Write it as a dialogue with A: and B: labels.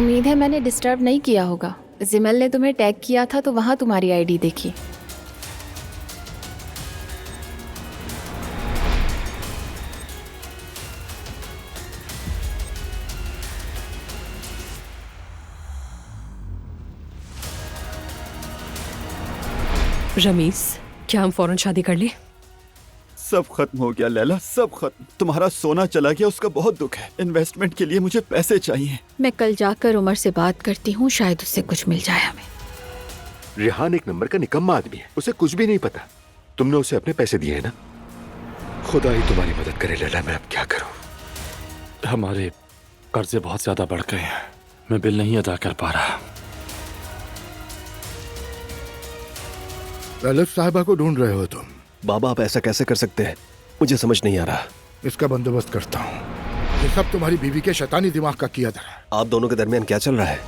A: उम्मीद है मैंने डिस्टर्ब नहीं किया होगा। जिमल ने तुम्हें टैग किया था तो वहां तुम्हारी आईडी देखी।
B: रमीज, क्या हम फौरन शादी कर ले?
C: सब खत्म हो गया लैला, सब खत्म। तुम्हारा सोना चला गया, उसका बहुत दुख है। इन्वेस्टमेंट के लिए मुझे पैसे चाहिए।
A: मैं कल जाकर उमर से बात करती हूँ, शायद उससे कुछ मिल जाए हमें।
D: रिहान एक नंबर का निकम्मा आदमी है, उसे कुछ भी नहीं पता। तुमने उसे अपने पैसे दिए हैं ना? खुदा ही तुम्हारी मदद करे लैला, मैं अब क्या करूं?
E: हमारे कर्जे बहुत ज्यादा बढ़ गए हैं, मैं बिल नहीं अदा कर पा रहा।
F: ललित साहिबा को ढूंढ रहे हो तुम?
G: बाबा आप ऐसा कैसे कर सकते हैं, मुझे समझ नहीं आ रहा।
F: इसका बंदोबस्त करता हूँ। ये सब तुम्हारी बीवी के शैतानी दिमाग का किया धरा है।
G: आप दोनों के दरमियान क्या चल रहा है?